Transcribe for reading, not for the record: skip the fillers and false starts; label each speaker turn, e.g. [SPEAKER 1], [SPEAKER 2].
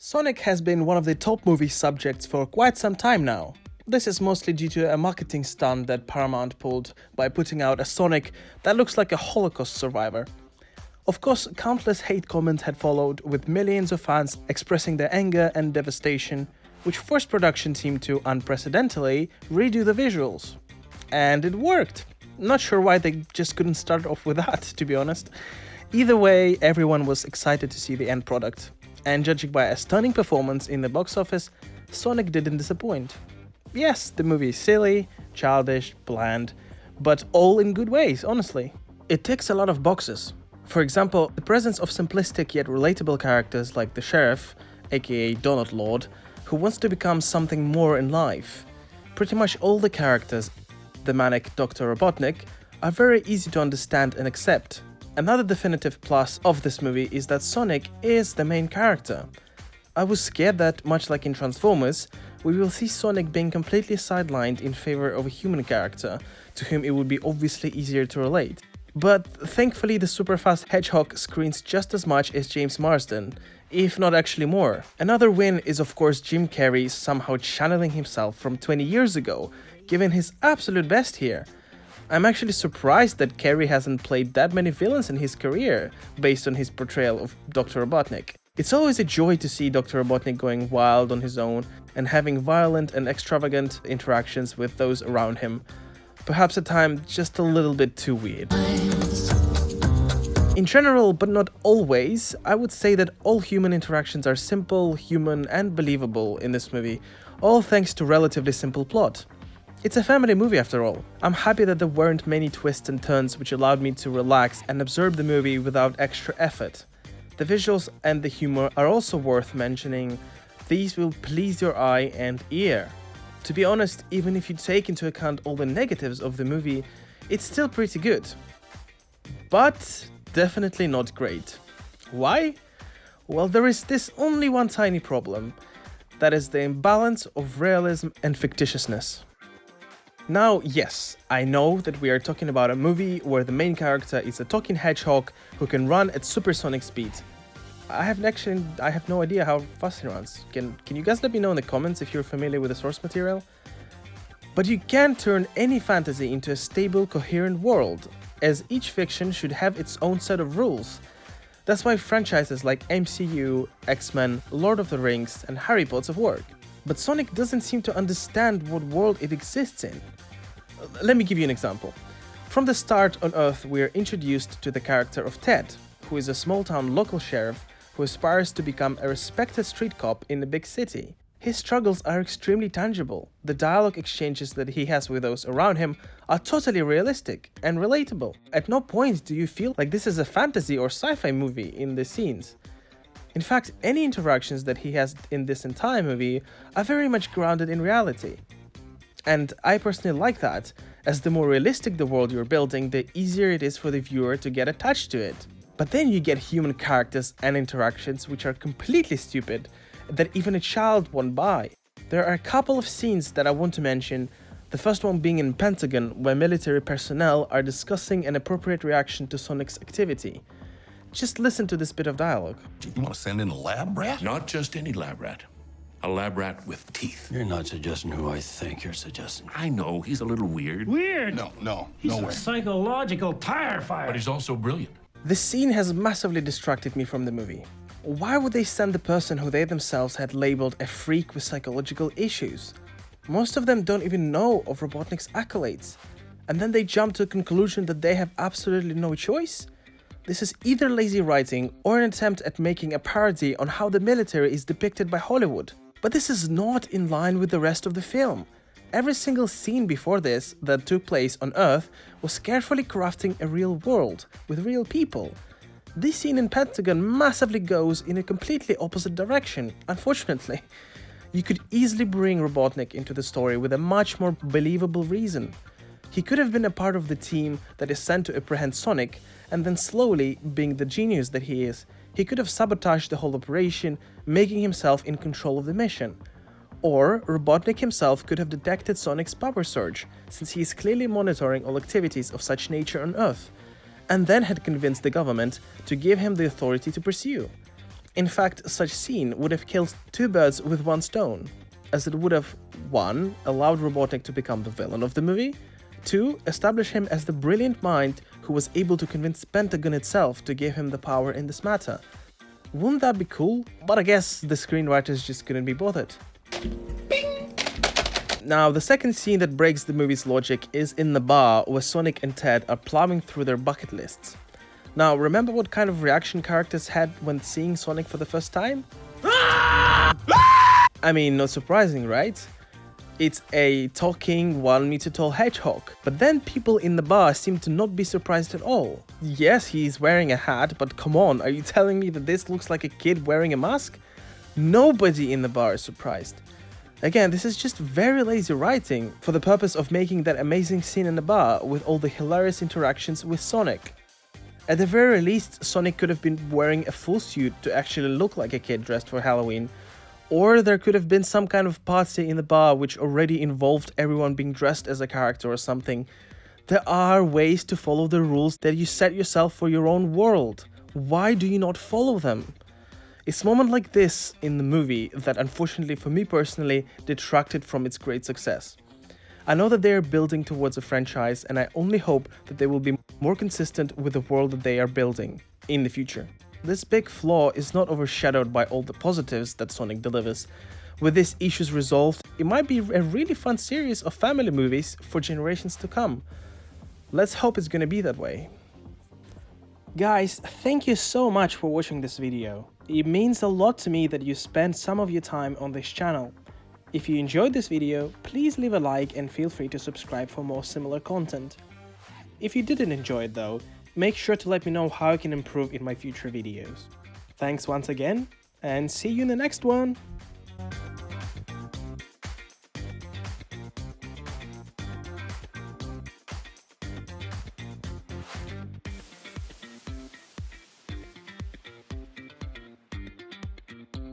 [SPEAKER 1] Sonic has been one of the top movie subjects for quite some time now. This is mostly due to a marketing stunt that Paramount pulled by putting out a Sonic that looks like a Holocaust survivor. Of course, countless hate comments had followed, with millions of fans expressing their anger and devastation, which forced production team to unprecedentedly redo the visuals. And it worked. Not sure why they just couldn't start off with that, to be honest. Either way, everyone was excited to see the end product. And judging by a stunning performance in the box office, Sonic didn't disappoint. Yes, the movie is silly, childish, bland, but all in good ways, honestly. It ticks a lot of boxes. For example, the presence of simplistic yet relatable characters like the Sheriff, aka Donut Lord, who wants to become something more in life. Pretty much all the characters, the manic Dr. Robotnik, are very easy to understand and accept. Another definitive plus of this movie is that Sonic is the main character. I was scared that, much like in Transformers, we will see Sonic being completely sidelined in favor of a human character, to whom it would be obviously easier to relate. But thankfully the super-fast hedgehog screens just as much as James Marsden, if not actually more. Another win is of course Jim Carrey somehow channeling himself from 20 years ago, giving his absolute best here. I'm actually surprised that Carrey hasn't played that many villains in his career, based on his portrayal of Dr. Robotnik. It's always a joy to see Dr. Robotnik going wild on his own and having violent and extravagant interactions with those around him. Perhaps at times just a little bit too weird. In general, but not always, I would say that all human interactions are simple, human, and believable in this movie, all thanks to relatively simple plot. It's a family movie after all. I'm happy that there weren't many twists and turns which allowed me to relax and absorb the movie without extra effort. The visuals and the humor are also worth mentioning. These will please your eye and ear. To be honest, even if you take into account all the negatives of the movie, it's still pretty good. But definitely not great. Why? Well, there is this only one tiny problem. That is the imbalance of realism and fictitiousness. Now, yes, I know that we are talking about a movie where the main character is a talking hedgehog who can run at supersonic speed. I have no idea how fast he runs. Can you guys let me know in the comments if you're familiar with the source material? But you can turn any fantasy into a stable, coherent world, as each fiction should have its own set of rules. That's why franchises like MCU, X-Men, Lord of the Rings, and Harry Potter work. But Sonic doesn't seem to understand what world it exists in. Let me give you an example. From the start on Earth, we are introduced to the character of Ted, who is a small-town local sheriff who aspires to become a respected street cop in a big city. His struggles are extremely tangible. The dialogue exchanges that he has with those around him are totally realistic and relatable. At no point do you feel like this is a fantasy or sci-fi movie in the scenes. In fact, any interactions that he has in this entire movie are very much grounded in reality. And I personally like that, as the more realistic the world you're building, the easier it is for the viewer to get attached to it. But then you get human characters and interactions which are completely stupid, that even a child won't buy. There are a couple of scenes that I want to mention, the first one being in Pentagon, where military personnel are discussing an appropriate reaction to Sonic's activity. Just listen to this bit of dialogue.
[SPEAKER 2] You want to send in a lab rat?
[SPEAKER 3] Not just any lab rat. A lab rat with teeth.
[SPEAKER 4] You're not suggesting who I think you're suggesting.
[SPEAKER 3] I know, he's a little weird.
[SPEAKER 5] Weird?
[SPEAKER 2] No
[SPEAKER 5] He's
[SPEAKER 2] way.
[SPEAKER 5] a psychological tire fire.
[SPEAKER 3] But he's also brilliant.
[SPEAKER 1] This scene has massively distracted me from the movie. Why would they send the person who they themselves had labeled a freak with psychological issues? Most of them don't even know of Robotnik's accolades. And then they jump to a conclusion that they have absolutely no choice? This is either lazy writing or an attempt at making a parody on how the military is depicted by Hollywood. But this is not in line with the rest of the film. Every single scene before this that took place on Earth was carefully crafting a real world with real people. This scene in Pentagon massively goes in a completely opposite direction, unfortunately. You could easily bring Robotnik into the story with a much more believable reason. He could have been a part of the team that is sent to apprehend Sonic, and then slowly, being the genius that he is, he could have sabotaged the whole operation, making himself in control of the mission. Or Robotnik himself could have detected Sonic's power surge, since he is clearly monitoring all activities of such nature on Earth, and then had convinced the government to give him the authority to pursue. In fact, such scene would have killed two birds with one stone, as it would have 1. Allowed Robotnik to become the villain of the movie, 2. Establish him as the brilliant mind who was able to convince Pentagon itself to give him the power in this matter. Wouldn't that be cool? But I guess the screenwriters just couldn't be bothered. Now, the second scene that breaks the movie's logic is in the bar where Sonic and Ted are plowing through their bucket lists. Now, remember what kind of reaction characters had when seeing Sonic for the first time? I mean, not surprising, right? It's a talking 1 meter tall hedgehog. But then people in the bar seem to not be surprised at all. Yes, he's wearing a hat, but come on, are you telling me that this looks like a kid wearing a mask? Nobody in the bar is surprised. Again, this is just very lazy writing for the purpose of making that amazing scene in the bar with all the hilarious interactions with Sonic. At the very least, Sonic could have been wearing a full suit to actually look like a kid dressed for Halloween. Or there could have been some kind of party in the bar which already involved everyone being dressed as a character or something. There are ways to follow the rules that you set yourself for your own world. Why do you not follow them? It's moments like this in the movie that, unfortunately for me personally, detracted from its great success. I know that they are building towards a franchise, and I only hope that they will be more consistent with the world that they are building in the future. This big flaw is not overshadowed by all the positives that Sonic delivers. With these issues resolved, it might be a really fun series of family movies for generations to come. Let's hope it's gonna be that way. Guys, thank you so much for watching this video. It means a lot to me that you spend some of your time on this channel. If you enjoyed this video, please leave a like and feel free to subscribe for more similar content. If you didn't enjoy it though, make sure to let me know how I can improve in my future videos. Thanks once again, and see you in the next one!